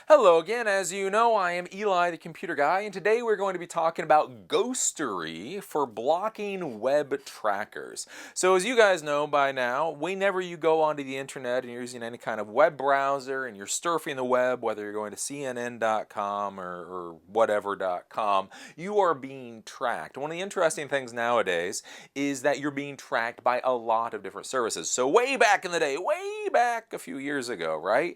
Hello again. As you know, I am Eli, the computer guy, and today we're going to be talking about Ghostery for blocking web trackers. So as you guys know by now, whenever you go onto the internet and you're using any kind of web browser and you're surfing the web, whether you're going to CNN.com or whatever.com, you are being tracked. One of the interesting things nowadays is that you're being tracked by a lot of different services. So way back in the day, way back a few years ago, right?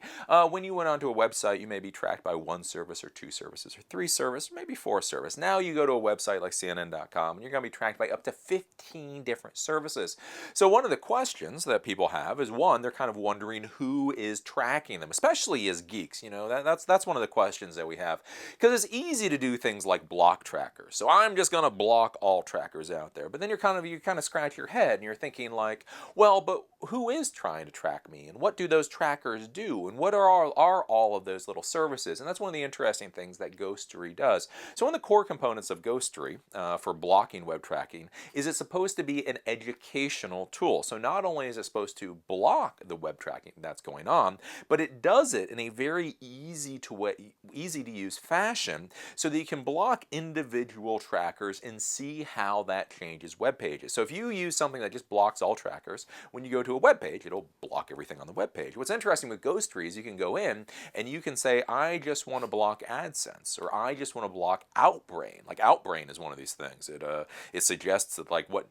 When you went onto a website, you may be tracked by one service or two services or three services, or maybe four services. Now you go to a website like CNN.com and you're going to be tracked by up to 15 different services. So one of the questions that people have is, one, they're kind of wondering who is tracking them, especially as geeks. You know, that's one of the questions that we have, because it's easy to do things like block trackers. So I'm just going to block all trackers out there. But then you kind of scratch your head and you're thinking like, well, but who is trying to track me, and what do those trackers do, and what are all of those little services? And that's one of the interesting things that Ghostery does. So one of the core components of Ghostery for blocking web tracking is it's supposed to be an educational tool. So not only is it supposed to block the web tracking that's going on, but it does it in a very easy to use fashion so that you can block individual trackers and see how that changes web pages. So if you use something that just blocks all trackers, when you go to a web page, it'll block everything on the web page. What's interesting with Ghostery is you can go in and you can say, I just want to block AdSense, or I just want to block Outbrain. Like Outbrain is one of these things. It suggests that like what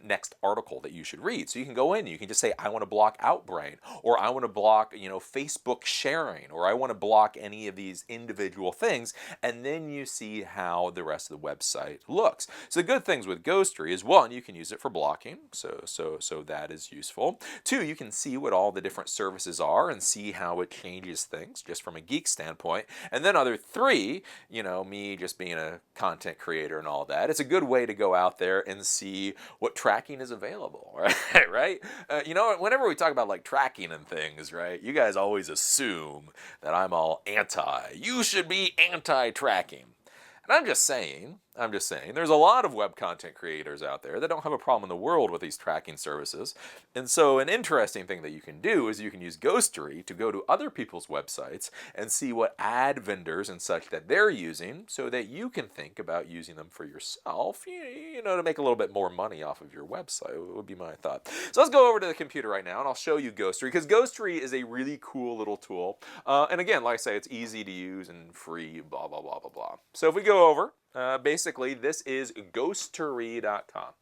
next article that you should read. So you can go in and you can just say, I want to block Outbrain, or I want to block, Facebook sharing, or I want to block any of these individual things, and then you see how the rest of the website looks. So the good things with Ghostery is, one, you can use it for blocking, so that is useful. Two, you can see what all the different services are and see how it changes things just from a geek standpoint. And then three, me just being a content creator and all that, it's a good way to go out there and see what tracking is available, right? Whenever we talk about like tracking and things, right, you guys always assume that I'm all you should be anti-tracking. And I'm just saying, there's a lot of web content creators out there that don't have a problem in the world with these tracking services. And so an interesting thing that you can do is you can use Ghostery to go to other people's websites and see what ad vendors and such that they're using, so that you can think about using them for yourself, to make a little bit more money off of your website, would be my thought. So let's go over to the computer right now and I'll show you Ghostery, because Ghostery is a really cool little tool. And again, like I say, it's easy to use and free, blah, blah, blah, blah, blah. So if we go over, basically, this is ghostery.com.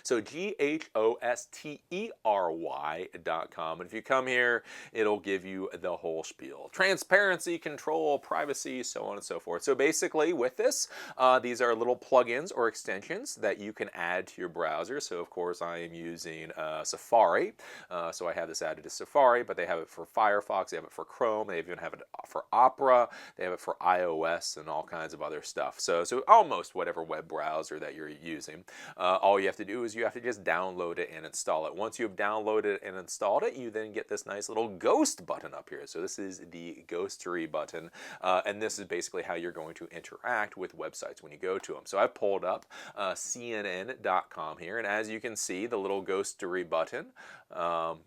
So ghostery.com. And if you come here, it'll give you the whole spiel. Transparency, control, privacy, so on and so forth. So basically with this, these are little plugins or extensions that you can add to your browser. So of course I am using Safari. So I have this added to Safari, but they have it for Firefox, they have it for Chrome, they even have it for Opera, they have it for iOS and all kinds of other stuff. So almost whatever web browser that you're using. All you have to do is you have to just download it and install it. Once you've downloaded and installed it, you then get this nice little ghost button up here. So this is the Ghostery button, and this is basically how you're going to interact with websites when you go to them. So I've pulled up CNN.com here, and as you can see, the little Ghostery button,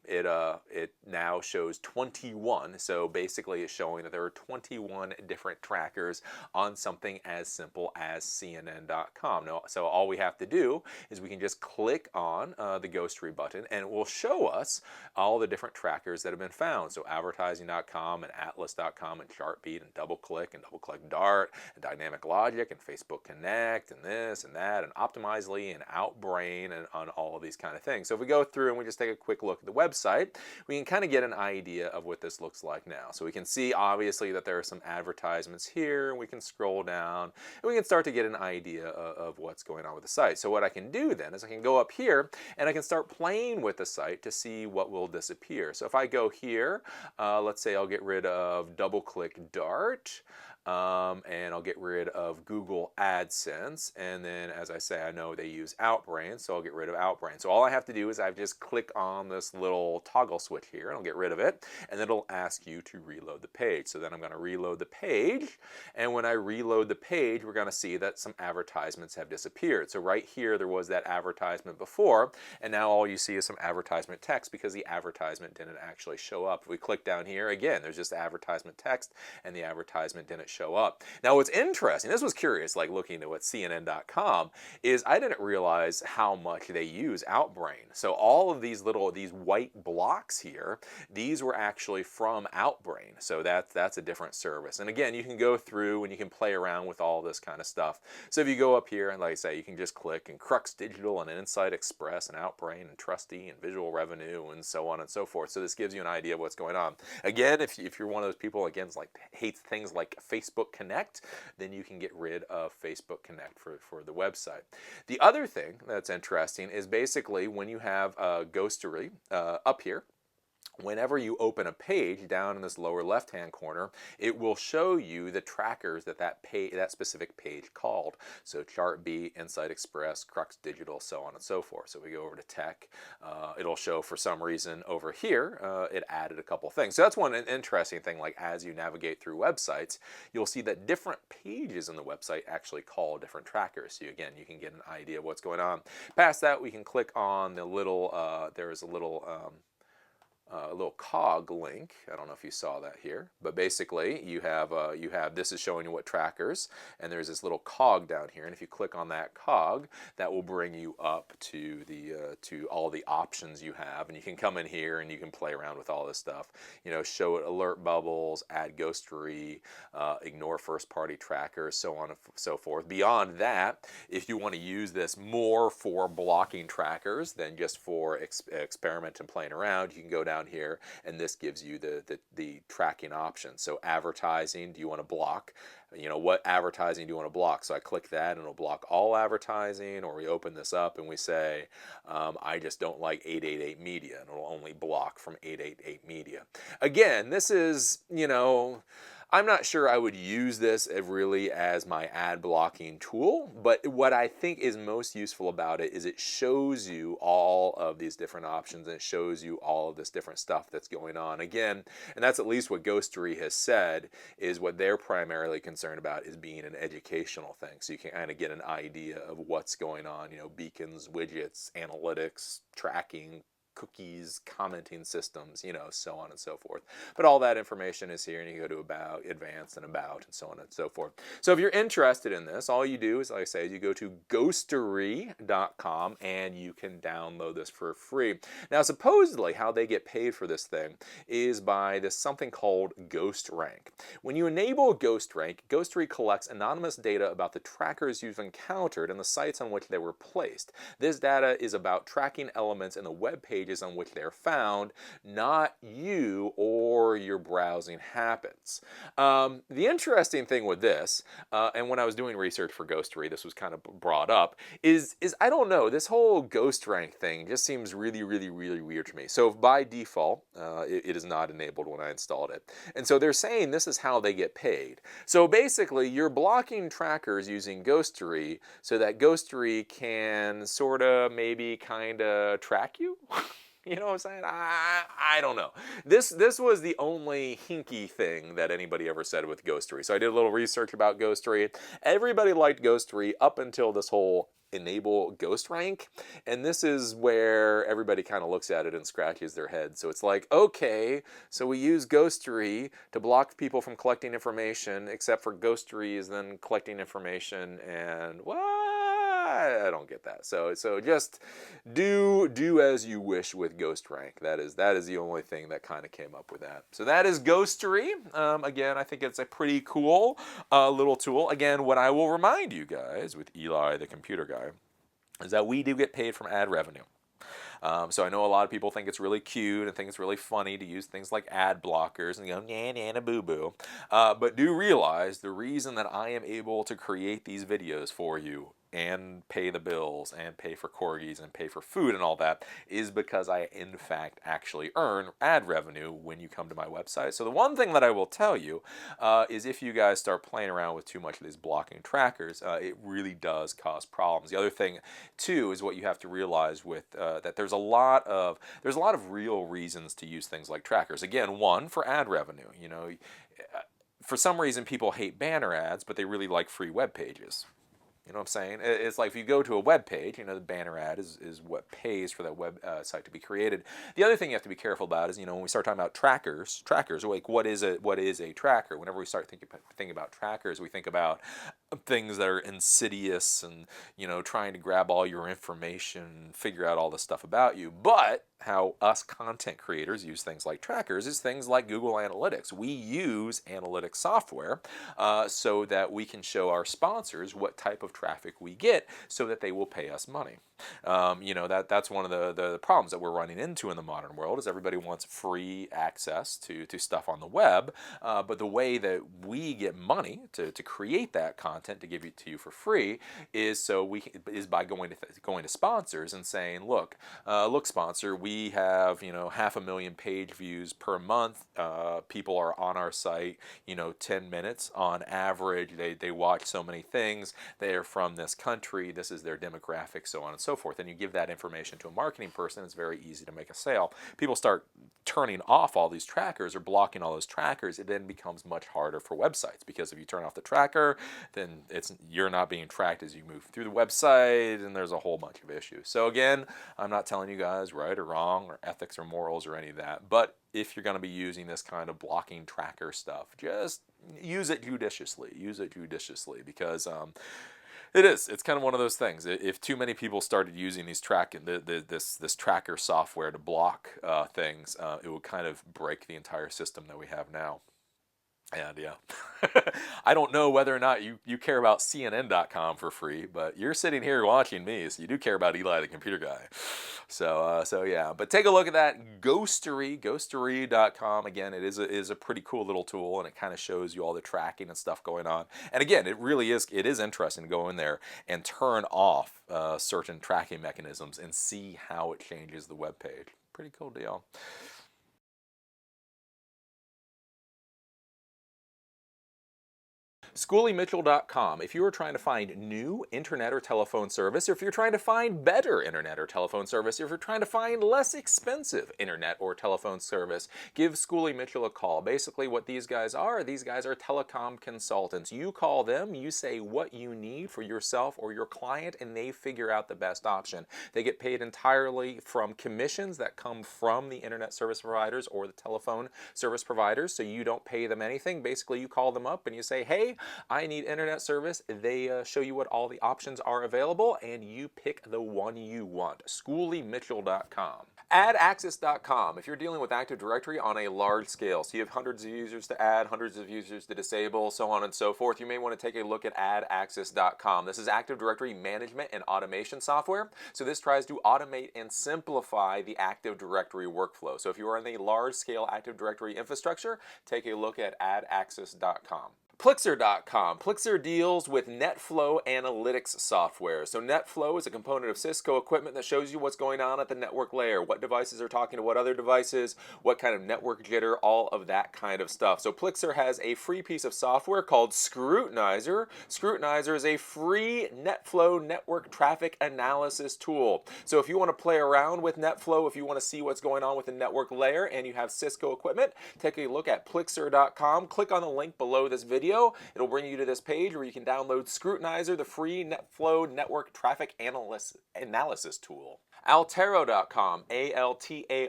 it now shows 21. So basically it's showing that there are 21 different trackers on something as simple as CNN.com. Now, so all we have to do is we can just click on the Ghostery button and it will show us all the different trackers that have been found. So advertising.com and atlas.com and Chartbeat and DoubleClick Dart and Dynamic Logic and Facebook Connect and this and that and Optimizely and Outbrain and on all of these kind of things. So if we go through and we just take a quick look at the website, we can kind of get an idea of what this looks like now. So we can see obviously that there are some advertisements here, and we can scroll down and we can start to get an idea of what's going on with the site. So what I can do then is I can go up here and I can start playing with the site to see what will disappear. So if I go here, let's say I'll get rid of DoubleClick Dart. and I'll get rid of Google AdSense. And then, as I say, I know they use Outbrain, so I'll get rid of Outbrain. So all I have to do is I just click on this little toggle switch here, and I'll get rid of it, and then it'll ask you to reload the page. So then I'm going to reload the page, and when I reload the page, we're going to see that some advertisements have disappeared. So right here, there was that advertisement before, and now all you see is some advertisement text because the advertisement didn't actually show up. If we click down here, again, there's just advertisement text, and the advertisement didn't show up. Now, what's interesting, this was curious, like looking at what CNN.com, is I didn't realize how much they use Outbrain. So all of these white blocks here, these were actually from Outbrain. So that's a different service. And again, you can go through and you can play around with all this kind of stuff. So if you go up here and like I say, you can just click and Crux Digital and Insight Express and Outbrain and Trusty and Visual Revenue and so on and so forth. So this gives you an idea of what's going on. Again, if you're one of those people, again, like hates things like Facebook Connect, then you can get rid of Facebook Connect for the website. The other thing that's interesting is basically when you have Ghostery up here, whenever you open a page down in this lower left-hand corner, it will show you the trackers that specific page called. So Chart B, Insight Express, Crux Digital, so on and so forth. So we go over to Tech. It'll show for some reason over here, it added a couple things. So that's one interesting thing, like as you navigate through websites, you'll see that different pages in the website actually call different trackers. So again, you can get an idea of what's going on. Past that, we can click on the little, there's a little cog link. I don't know if you saw that here, but basically you have this is showing you what trackers, and there's this little cog down here, and if you click on that cog, that will bring you up to the to all the options you have, and you can come in here and you can play around with all this stuff. You know, show it alert bubbles, add Ghostery, ignore first-party trackers, so on and so forth. Beyond that, if you want to use this more for blocking trackers than just for experiment and playing around, you can go down here, and this gives you the tracking options. So advertising, do you want to block? You know, what advertising do you want to block? So I click that and it'll block all advertising, or we open this up and we say, I just don't like 888 Media, and it'll only block from 888 Media. Again, this is, you know, I'm not sure I would use this really as my ad blocking tool, but what I think is most useful about it is it shows you all of these different options, and it shows you all of this different stuff that's going on. Again, and that's at least what Ghostery has said, is what they're primarily concerned about is being an educational thing. So you can kind of get an idea of what's going on, you know, beacons, widgets, analytics, tracking, cookies, commenting systems, you know, so on and so forth. But all that information is here, and you go to About, Advanced, and About, and so on and so forth. So if you're interested in this, all you do is, like I say, you go to Ghostery.com, and you can download this for free. Now, supposedly, how they get paid for this thing is by this something called Ghost Rank. When you enable Ghost Rank, Ghostery collects anonymous data about the trackers you've encountered and the sites on which they were placed. This data is about tracking elements in the web page on which they're found, not you or your browsing habits. The interesting thing with this, and when I was doing research for Ghostery, this was kind of brought up, is I don't know, this whole Ghost Rank thing just seems really, really, really weird to me. So by default, it is not enabled when I installed it. And so they're saying this is how they get paid. So basically, you're blocking trackers using Ghostery so that Ghostery can sort of maybe kind of track you? You know what I'm saying? I don't know. This was the only hinky thing that anybody ever said with Ghostery. So I did a little research about Ghostery. Everybody liked Ghostery up until this whole enable Ghost Rank, and this is where everybody kind of looks at it and scratches their head. So it's like, okay, so we use Ghostery to block people from collecting information, except for Ghostery is then collecting information, and what? I don't get that. So just do as you wish with Ghost Rank. That is the only thing that kind of came up with that. So that is Ghostery. Again, I think it's a pretty cool little tool. Again, what I will remind you guys with Eli, the computer guy, is that we do get paid from ad revenue. So I know a lot of people think it's really cute and think it's really funny to use things like ad blockers and go, nah, boo-boo. But do realize the reason that I am able to create these videos for you and pay the bills and pay for corgis and pay for food and all that is because I in fact actually earn ad revenue when you come to my website. So the one thing that I will tell you is if you guys start playing around with too much of these blocking trackers, it really does cause problems. The other thing too is what you have to realize with that there's a lot of real reasons to use things like trackers. Again, one, for ad revenue. You know, for some reason people hate banner ads, but they really like free web pages. You know what I'm saying? It's like if you go to a web page, you know, the banner ad is what pays for that web site to be created. The other thing you have to be careful about is, you know, when we start talking about trackers, like what is a tracker? Whenever we start thinking about trackers, we think about things that are insidious and, you know, trying to grab all your information and figure out all this stuff about you. But how us content creators use things like trackers is things like Google Analytics. We use analytics software so that we can show our sponsors what type of traffic we get so that they will pay us money. You know, that's one of the problems that we're running into in the modern world is everybody wants free access to stuff on the web, but the way that we get money to create that content to give it to you for free is by going to sponsors and saying, look sponsor, we have, you know, 500,000 page views per month. People are on our site, you know, 10 minutes on average. They watch so many things. They are from this country. This is their demographic, so on and so forth. And you give that information to a marketing person, it's very easy to make a sale. People start turning off all these trackers or blocking all those trackers. It then becomes much harder for websites because if you turn off the tracker, then you're not being tracked as you move through the website, and there's a whole bunch of issues. So again, I'm not telling you guys right or wrong or ethics or morals or any of that, but if you're going to be using this kind of blocking tracker stuff, just use it judiciously. Use it judiciously because it's kind of one of those things. If too many people started using these this tracker software to block things, it would kind of break the entire system that we have now. And yeah, I don't know whether or not you care about CNN.com for free, but you're sitting here watching me, so you do care about Eli the Computer Guy. So yeah, but take a look at that Ghostery, Ghostery.com. Again, it is a pretty cool little tool, and it kind of shows you all the tracking and stuff going on. And again, it is interesting to go in there and turn off certain tracking mechanisms and see how it changes the web page. Pretty cool deal. SchoolyMitchell.com. If you are trying to find new internet or telephone service, or if you're trying to find better internet or telephone service, or if you're trying to find less expensive internet or telephone service, give Schooly Mitchell a call. Basically what these guys are telecom consultants. You call them, you say what you need for yourself or your client, and they figure out the best option. They get paid entirely from commissions that come from the internet service providers or the telephone service providers, so you don't pay them anything. Basically, you call them up and you say, hey, I need internet service. They show you what all the options are available, and you pick the one you want. SchoolyMitchell.com. Adaxes.com. If you're dealing with Active Directory on a large scale, so you have hundreds of users to add, hundreds of users to disable, so on and so forth, you may want to take a look at Adaxes.com. This is Active Directory management and automation software. So this tries to automate and simplify the Active Directory workflow. So if you are in a large-scale Active Directory infrastructure, take a look at Adaxes.com. Plixer.com. Plixer deals with NetFlow analytics software. So NetFlow is a component of Cisco equipment that shows you what's going on at the network layer, what devices are talking to what other devices, what kind of network jitter, all of that kind of stuff. So Plixer has a free piece of software called Scrutinizer. Scrutinizer is a free NetFlow network traffic analysis tool. So if you want to play around with NetFlow, if you want to see what's going on with the network layer and you have Cisco equipment, take a look at Plixer.com. Click on the link below this video. It'll bring you to this page where you can download Scrutinizer, the free NetFlow network traffic analysis tool. Altaro.com, Altaro.com,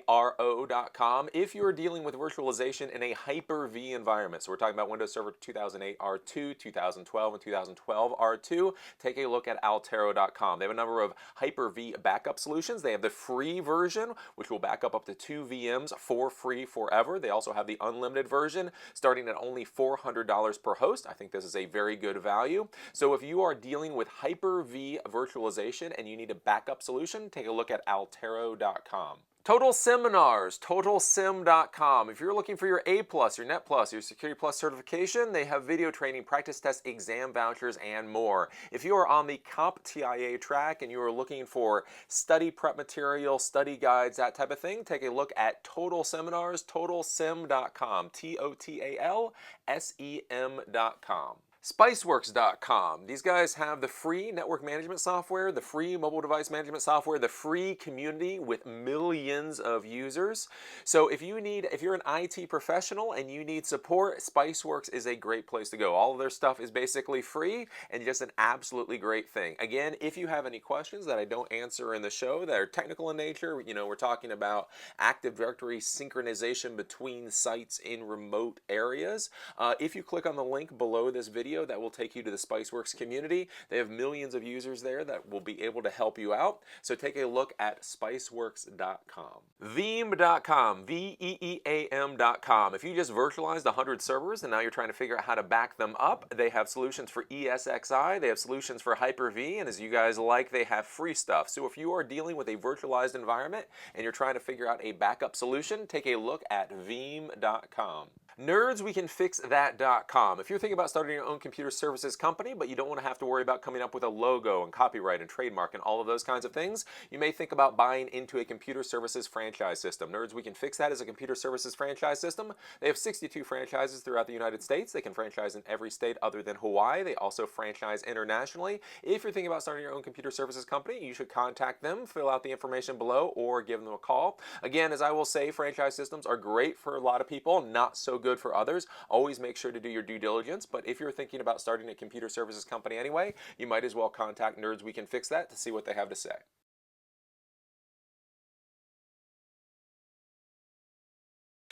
if you're dealing with virtualization in a Hyper-V environment. So we're talking about Windows Server 2008 R2, 2012, and 2012 R2. Take a look at Altaro.com. They have a number of Hyper-V backup solutions. They have the free version, which will back up to 2 VMs for free forever. They also have the unlimited version, starting at only $400 per host. I think this is a very good value. So if you are dealing with Hyper-V virtualization and you need a backup solution, take a look at Altaro.com. Total Seminars, totalsim.com. If you're looking for your A+, your Net+, your Security Plus certification, they have video training, practice test, exam vouchers, and more. If you are on the CompTIA track and you are looking for study prep material, study guides, that type of thing, take a look at Total Seminars, totalsim.com, TOTALSEM.com. Spiceworks.com. These guys have the free network management software, the free mobile device management software, the free community with millions of users. So if you're an IT professional and you need support, Spiceworks is a great place to go. All of their stuff is basically free and just an absolutely great thing. Again, if you have any questions that I don't answer in the show that are technical in nature, we're talking about Active Directory synchronization between sites in remote areas. If you click on the link below this video, that will take you to the Spiceworks community. They have millions of users there that will be able to help you out. So take a look at spiceworks.com. Veeam.com, VEEAM.com. If you just virtualized 100 servers and now you're trying to figure out how to back them up, they have solutions for ESXi, they have solutions for Hyper-V, and as you guys like, they have free stuff. So if you are dealing with a virtualized environment and you're trying to figure out a backup solution, take a look at Veeam.com. NerdsWeCanFixThat.com. If you're thinking about starting your own computer services company, but you don't want to have to worry about coming up with a logo and copyright and trademark and all of those kinds of things, you may think about buying into a computer services franchise system. Nerds We Can Fix That is a computer services franchise system. They have 62 franchises throughout the United States. They can franchise in every state other than Hawaii. They also franchise internationally. If you're thinking about starting your own computer services company, you should contact them, fill out the information below, or give them a call. Again, as I will say, franchise systems are great for a lot of people, not so good for others. Always make sure to do your due diligence, but if you're thinking about starting a computer services company anyway, you might as well contact Nerds We Can Fix That to see what they have to say.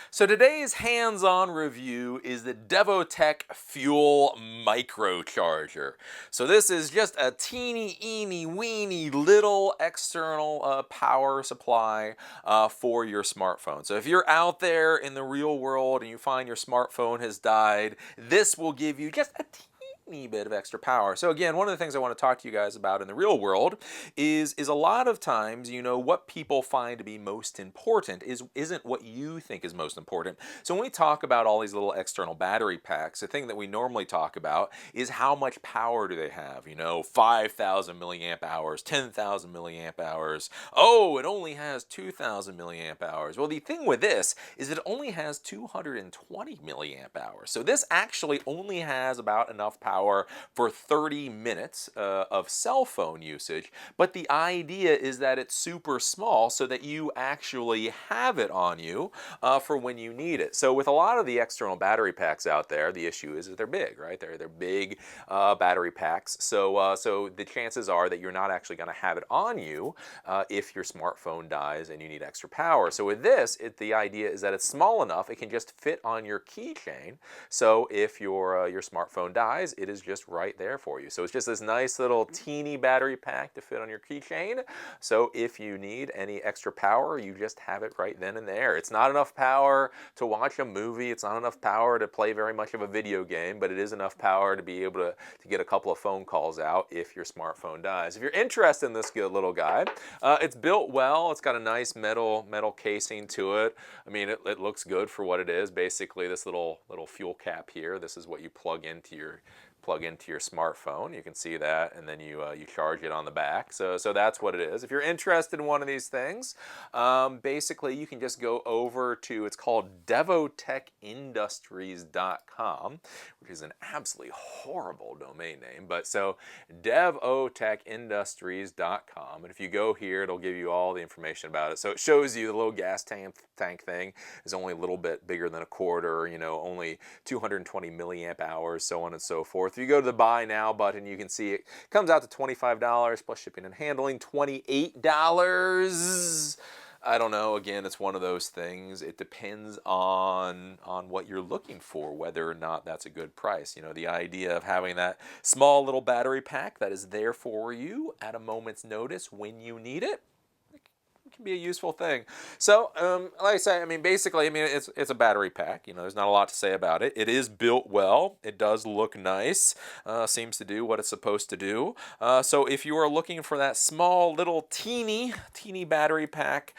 So today's hands-on review is the Devotech Fuel Microcharger. So this is just a teeny-eeny-weeny little external power supply for your smartphone. So if you're out there in the real world and you find your smartphone has died, this will give you just a teeny bit of extra power. So again, one of the things I want to talk to you guys about in the real world is a lot of times, what people find to be most important isn't what you think is most important. So when we talk about all these little external battery packs, the thing that we normally talk about is how much power do they have? 5,000 milliamp hours, 10,000 milliamp hours. Oh, it only has 2,000 milliamp hours. Well, the thing with this is it only has 220 milliamp hours. So this actually only has about enough power for 30 minutes of cell phone usage, but the idea is that it's super small so that you actually have it on you for when you need it. So with a lot of the external battery packs out there, the issue is that they're big, right? They're big battery packs, so the chances are that you're not actually going to have it on you if your smartphone dies and you need extra power. So with this, the idea is that it's small enough, it can just fit on your keychain, so if your smartphone dies, it is just right there for you. So it's just this nice little teeny battery pack to fit on your keychain. So if you need any extra power, you just have it right then and there. It's not enough power to watch a movie. It's not enough power to play very much of a video game, but it is enough power to be able to get a couple of phone calls out if your smartphone dies. If you're interested in this good little guy, it's built well. It's got a nice metal casing to it. I mean, it looks good for what it is. Basically, this little fuel cap here, this is what you plug into your smartphone. You can see that, and then you charge it on the back. So that's what it is. If you're interested in one of these things, basically you can just go over to, it's called devotechindustries.com, which is an absolutely horrible domain name, but so devotechindustries.com, and if you go here, it'll give you all the information about it. So it shows you the little gas tank thing is only a little bit bigger than a quarter, only 220 milliamp hours, so on and so forth. If you go to the Buy Now button, you can see it comes out to $25 plus shipping and handling, $28. I don't know, again, it's one of those things. It depends on what you're looking for, whether or not that's a good price. The idea of having that small little battery pack that is there for you at a moment's notice when you need it, can be a useful thing. So, like I say, I mean, basically, I mean, it's a battery pack. You know, there's not a lot to say about it. It is built well. It does look nice. Seems to do what it's supposed to do. So if you are looking for that small, little, teeny battery pack,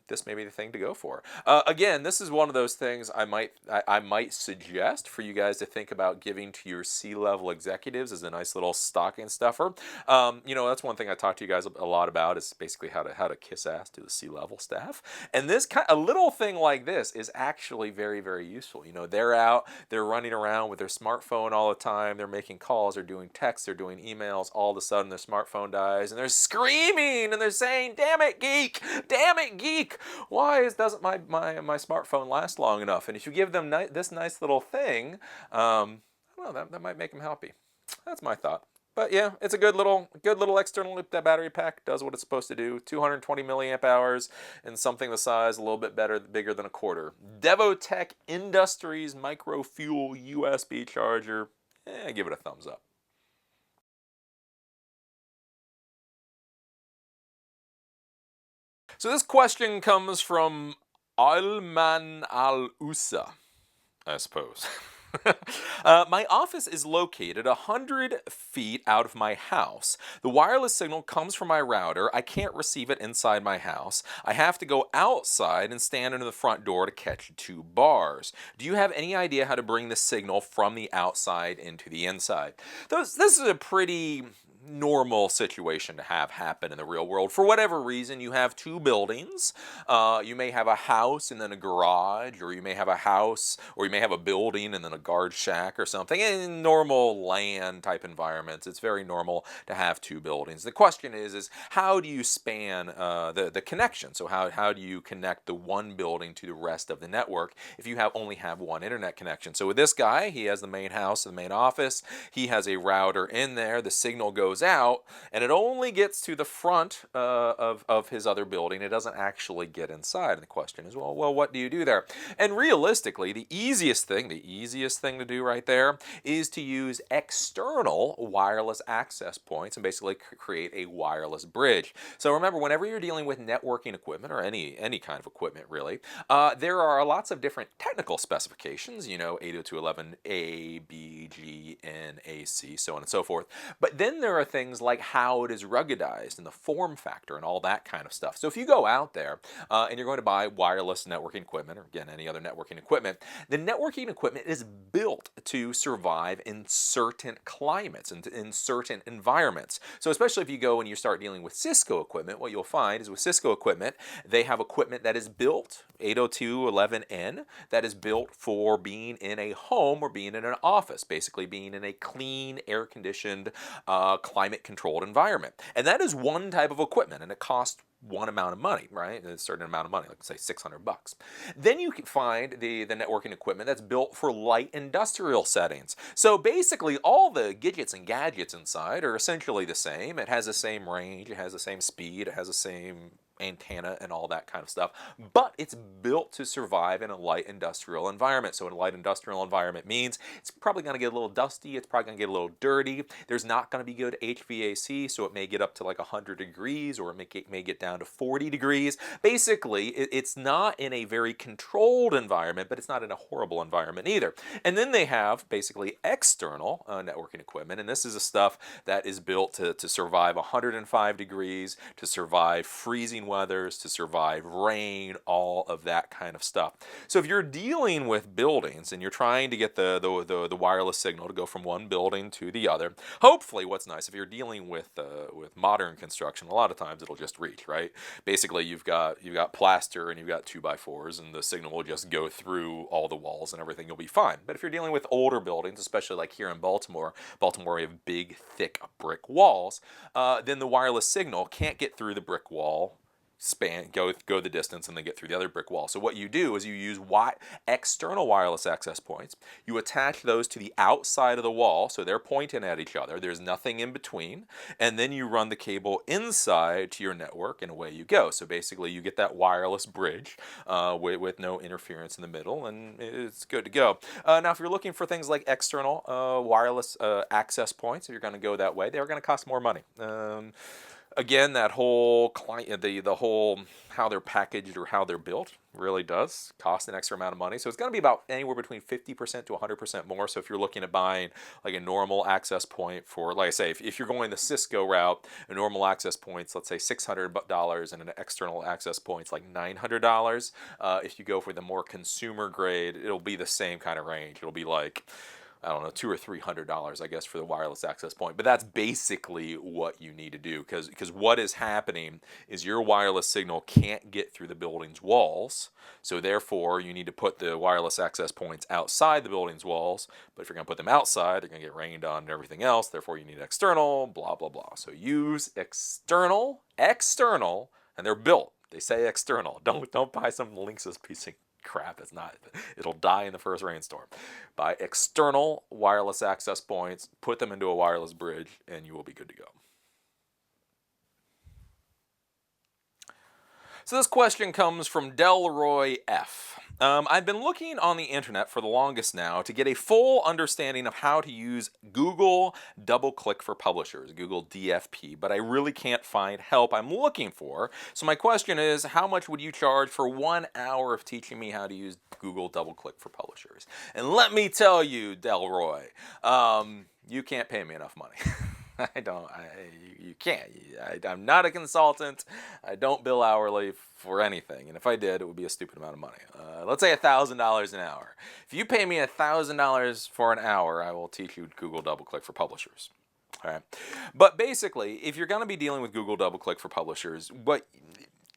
this may be the thing to go for. Again, this is one of those things I might suggest for you guys to think about giving to your C-level executives as a nice little stocking stuffer. You know, that's one thing I talk to you guys a lot about is basically how to kiss ass to the C-level staff. And a little thing like this is actually very, very useful. You know, they're out, they're running around with their smartphone all the time, they're making calls, they're doing texts, they're doing emails, all of a sudden their smartphone dies and they're screaming and they're saying, "Damn it, geek! Damn it, geek! Why doesn't my smartphone last long enough?" And if you give them this nice little thing, I don't know, that might make them happy. That's my thought. But yeah, it's a good little external loop. That battery pack does what it's supposed to do. 220 milliamp hours and something the size a little bit bigger than a quarter. Devotech Industries micro fuel USB charger. Give it a thumbs up. So this question comes from Alman Al-Usa, I suppose. My office is located 100 feet out of my house. The wireless signal comes from my router. I can't receive it inside my house. I have to go outside and stand under the front door to catch 2 bars. Do you have any idea how to bring the signal from the outside into the inside? This is a pretty normal situation to have happen in the real world. For whatever reason, you have 2 buildings. You may have a house and then a garage, or you may have a house, or you may have a building and then a guard shack or something. In normal land type environments, it's very normal to have 2 buildings. The question is how do you span the connection? So how do you connect the one building to the rest of the network if you only have one internet connection? So with this guy, he has the main house and the main office. He has a router in there. The signal goes out and it only gets to the front of his other building. It doesn't actually get inside. And the question is, well, what do you do there? And realistically, the easiest thing to do right there is to use external wireless access points and basically create a wireless bridge. So remember, whenever you're dealing with networking equipment or any kind of equipment really, there are lots of different technical specifications, you know, 802.11a, b, g, n, a, c, so on and so forth. But then there are things like how it is ruggedized and the form factor and all that kind of stuff. So if you go out there and you're going to buy wireless networking equipment, or again, any other networking equipment, the networking equipment is built to survive in certain climates and in certain environments. So especially if you go and you start dealing with Cisco equipment, what you'll find is with Cisco equipment, they have equipment that is built, 802.11n, that is built for being in a home or being in an office, basically being in a clean, air-conditioned, climate-controlled environment. And that is one type of equipment, and it costs one amount of money, right? A certain amount of money, like say $600. Then you can find the networking equipment that's built for light industrial settings. So basically all the gadgets and gadgets inside are essentially the same. It has the same range, it has the same speed, it has the same antenna and all that kind of stuff, but it's built to survive in a light industrial environment. So in a light industrial environment means it's probably going to get a little dusty, it's probably going to get a little dirty, there's not going to be good HVAC, so it may get up to like 100 degrees or it may get down to 40 degrees. Basically, it's not in a very controlled environment, but it's not in a horrible environment either. And then they have basically external networking equipment, and this is the stuff that is built to survive 105 degrees, to survive freezing weathers, to survive rain, all of that kind of stuff. So if you're dealing with buildings and you're trying to get the wireless signal to go from one building to the other, hopefully what's nice, if you're dealing with modern construction, a lot of times it'll just reach, right? Basically you've got plaster and you've got 2x4s and the signal will just go through all the walls and everything, you'll be fine. But if you're dealing with older buildings, especially like here in Baltimore, we have big, thick brick walls, then the wireless signal can't get through the brick wall, go the distance, and then get through the other brick wall. So what you do is you use external wireless access points. You attach those to the outside of the wall, so they're pointing at each other. There's nothing in between. And then you run the cable inside to your network, and away you go. So basically you get that wireless bridge with no interference in the middle, and it's good to go. Now, if you're looking for things like external wireless access points, if you're going to go that way, they're going to cost more money. Again, that whole client, the whole how they're packaged or how they're built really does cost an extra amount of money. So it's going to be about anywhere between 50% to 100% more. So if you're looking at buying like a normal access point for, like I say, if you're going the Cisco route, a normal access point's, let's say $600, and an external access point's like $900. If you go for the more consumer grade, it'll be the same kind of range. It'll be like, I don't know, $200 or $300, I guess, for the wireless access point. But that's basically what you need to do, because what is happening is your wireless signal can't get through the building's walls. So therefore, you need to put the wireless access points outside the building's walls. But if you're going to put them outside, they're going to get rained on and everything else. Therefore, you need external, blah, blah, blah. So use external, and they're built. They say external. Don't buy some Linksys piece of crap. It's not. It'll die in the first rainstorm. Buy external wireless access points, put them into a wireless bridge, and you will be good to go. So this question comes from Delroy F. I've been looking on the internet for the longest now to get a full understanding of how to use Google DoubleClick for Publishers, Google DFP, but I really can't find help I'm looking for. So my question is, how much would you charge for 1 hour of teaching me how to use Google DoubleClick for Publishers? And let me tell you, Delroy, you can't pay me enough money. You can't. I'm not a consultant. I don't bill hourly for anything. And if I did, it would be a stupid amount of money. Let's say $1,000 an hour. If you pay me $1,000 for an hour, I will teach you Google DoubleClick for Publishers. All right. But basically, if you're going to be dealing with Google DoubleClick for Publishers,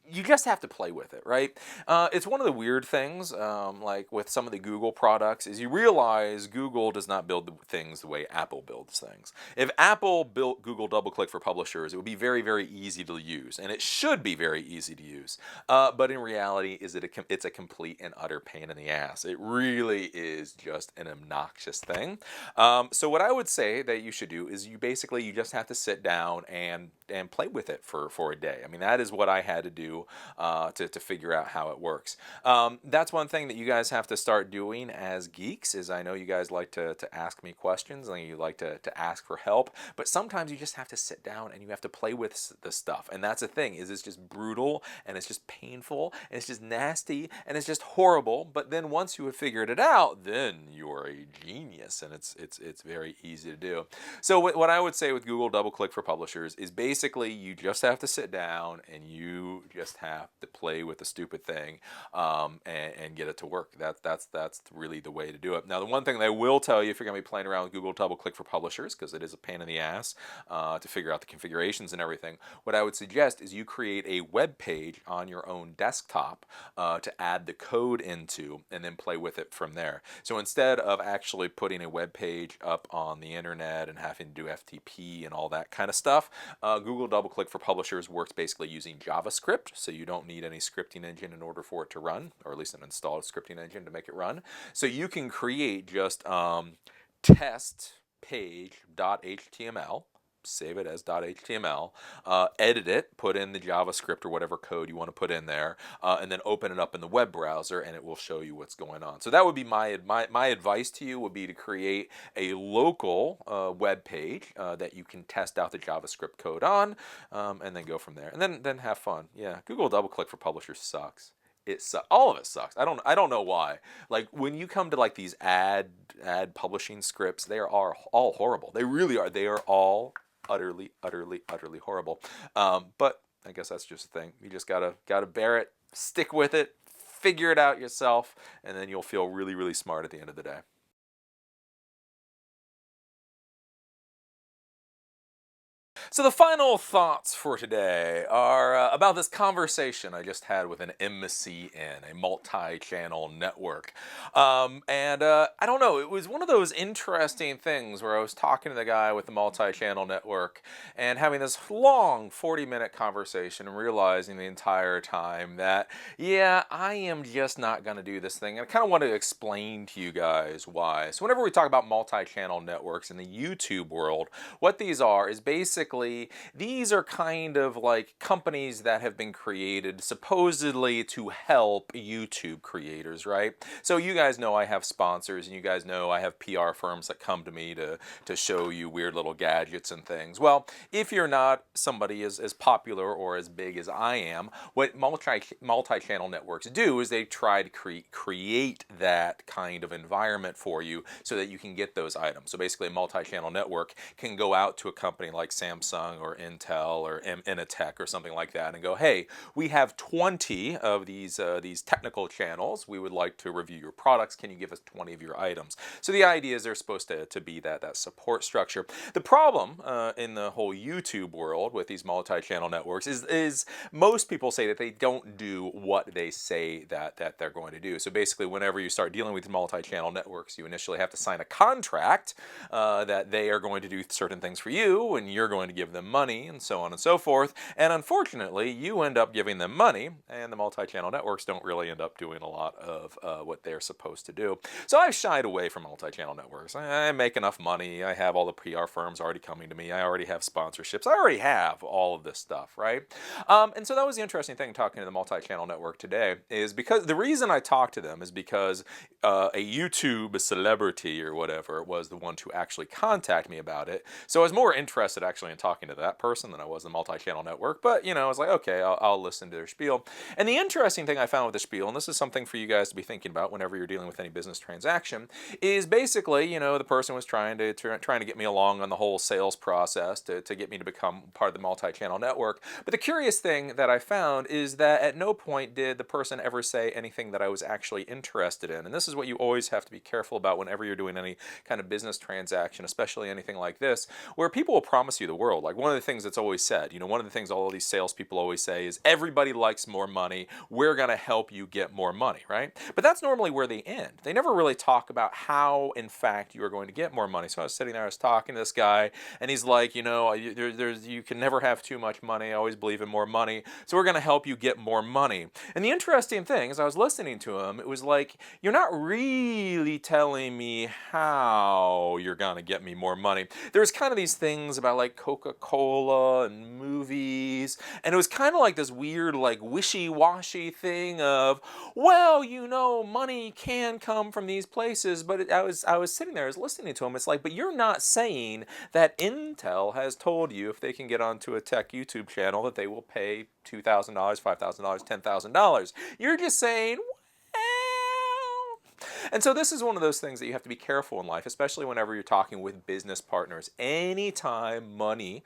you just have to play with it, right? It's one of the weird things, like with some of the Google products, is you realize Google does not build things the way Apple builds things. If Apple built Google DoubleClick for Publishers, it would be very, very easy to use, and it should be very easy to use. But in reality, it's a complete and utter pain in the ass. It really is just an obnoxious thing. So what I would say that you should do is you just have to sit down and play with it for a day. I mean, that is what I had to do to figure out how it works. That's one thing that you guys have to start doing as geeks, is I know you guys like to ask me questions and you like to ask for help, but sometimes you just have to sit down and you have to play with the stuff. And that's the thing, is it's just brutal and it's just painful and it's just nasty and it's just horrible. But then once you have figured it out, then you're a genius, and it's very easy to do. So what I would say with Google DoubleClick for Publishers is basically you just have to sit down and you just have to play with the stupid thing and get it to work. That's really the way to do it. Now, the one thing that I will tell you, if you're going to be playing around with Google DoubleClick for Publishers, because it is a pain in the ass to figure out the configurations and everything, what I would suggest is you create a web page on your own desktop to add the code into, and then play with it from there. So instead of actually putting a web page up on the internet and having to do FTP and all that kind of stuff, Google DoubleClick for Publishers works basically using JavaScript, so you don't need any scripting engine in order for it to run, or at least an installed scripting engine to make it run. So you can create just test page.html, save it as .html, edit it, put in the JavaScript or whatever code you want to put in there, and then open it up in the web browser, and it will show you what's going on. So that would be my advice to you, would be to create a local web page that you can test out the JavaScript code on, and then go from there. And then have fun. Yeah, Google DoubleClick for Publishers sucks. All of it sucks. I don't know why. Like when you come to like these ad publishing scripts, they are all horrible. They really are. They are all utterly horrible. But I guess that's just the thing. You just gotta bear it, stick with it, figure it out yourself, and then you'll feel really smart at the end of the day. So the final thoughts for today are about this conversation I just had with an MCN, a multi-channel network. I don't know, it was one of those interesting things where I was talking to the guy with the multi-channel network and having this long 40-minute conversation and realizing the entire time that, yeah, I am just not going to do this thing. And I kind of want to explain to you guys why. So whenever we talk about multi-channel networks in the YouTube world, what these are is basically basically, these are kind of like companies that have been created supposedly to help YouTube creators, right? So you guys know I have sponsors, and you guys know I have PR firms that come to me to show you weird little gadgets and things. Well, if you're not somebody as popular or as big as I am, what multi-channel networks do is they try to create that kind of environment for you so that you can get those items. So basically a multi-channel network can go out to a company like Samsung or Intel or Initech or something like that and go, hey, we have 20 of these technical channels. We would like to review your products. Can you give us 20 of your items? So the idea is they're supposed to be that support structure. The problem in the whole YouTube world with these multi-channel networks is most people say that they don't do what they say that they're going to do. So basically, whenever you start dealing with multi-channel networks, you initially have to sign a contract that they are going to do certain things for you, and you're going to give them money, and so on and so forth. And unfortunately, you end up giving them money, and the multi-channel networks don't really end up doing a lot of what they're supposed to do. So I've shied away from multi-channel networks. I make enough money. I have all the PR firms already coming to me. I already have sponsorships. I already have all of this stuff, right? And so that was the interesting thing talking to the multi-channel network today, is because the reason I talked to them is because a YouTube celebrity or whatever was the one to actually contact me about it. So I was more interested actually in talking to that person than I was the multi-channel network. But, you know, I was like, okay, I'll listen to their spiel. And the interesting thing I found with the spiel, and this is something for you guys to be thinking about whenever you're dealing with any business transaction, is basically, you know, the person was trying to get me along on the whole sales process to get me to become part of the multi-channel network. But the curious thing that I found is that at no point did the person ever say anything that I was actually interested in. And this is what you always have to be careful about whenever you're doing any kind of business transaction, especially anything like this, where people will promise you the world. Like one of the things that's always said, you know, one of the things all of these salespeople always say is everybody likes more money. We're going to help you get more money, right? But that's normally where they end. They never really talk about how, in fact, you are going to get more money. So I was sitting there, I was talking to this guy, and he's like, you know, you can never have too much money. I always believe in more money. So we're going to help you get more money. And the interesting thing, as I was listening to him, it was like, you're not really telling me how you're going to get me more money. There's kind of these things about like Coca-Cola and movies, and it was kind of like this weird, like wishy-washy thing of, well, you know, money can come from these places, but I was sitting there, I was listening to him. It's like, but you're not saying that Intel has told you if they can get onto a tech YouTube channel that they will pay $2,000, $5,000, $10,000. You're just saying, and so this is one of those things that you have to be careful in life, especially whenever you're talking with business partners. Anytime money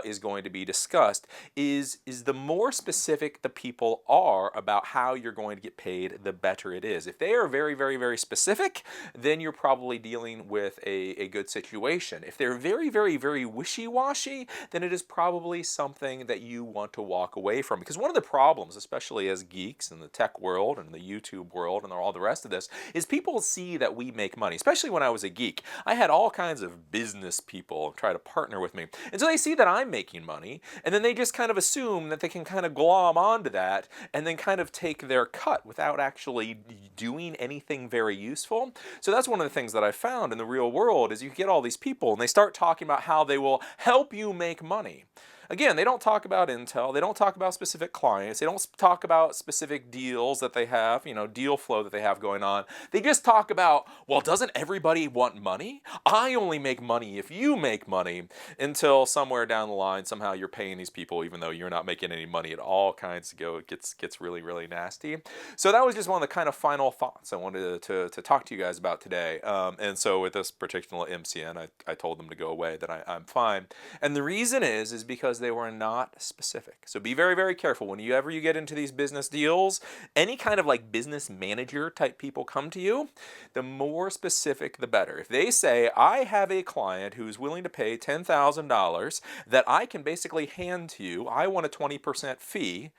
is going to be discussed, is the more specific the people are about how you're going to get paid, the better it is. If they are very, very, very specific, then you're probably dealing with a good situation. If they're very, very, very wishy-washy, then it is probably something that you want to walk away from. Because one of the problems, especially as geeks in the tech world and the YouTube world and all the rest of this, is people see that we make money. Especially when I was a geek, I had all kinds of business people try to partner with me. And so they see that I'm making money, and then they just kind of assume that they can kind of glom onto that and then kind of take their cut without actually doing anything very useful. So that's one of the things that I found in the real world is you get all these people and they start talking about how they will help you make money. Again, they don't talk about Intel, they don't talk about specific clients, they don't talk about specific deals that they have, you know, deal flow that they have going on. They just talk about, well, doesn't everybody want money? I only make money if you make money, until somewhere down the line, somehow you're paying these people even though you're not making any money at all. Kinds of it gets really, really nasty. So that was just one of the kind of final thoughts I wanted to talk to you guys about today. And so with this particular MCN, I told them to go away, that I'm fine. And the reason is because they were not specific. So be very, very careful whenever you get into these business deals. Any kind of like business manager type people come to you, the more specific the better. If they say, I have a client who's willing to pay $10,000 that I can basically hand to you, I want a 20% fee,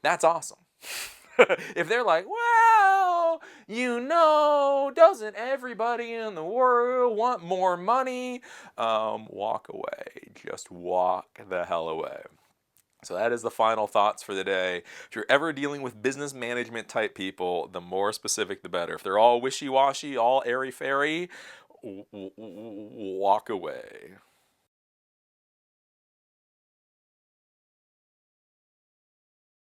that's awesome. If they're like, well, you know, doesn't everybody in the world want more money? Walk away. Just walk the hell away. So that is the final thoughts for the day. If you're ever dealing with business management type people, the more specific the better. If they're all wishy-washy, all airy-fairy, walk away.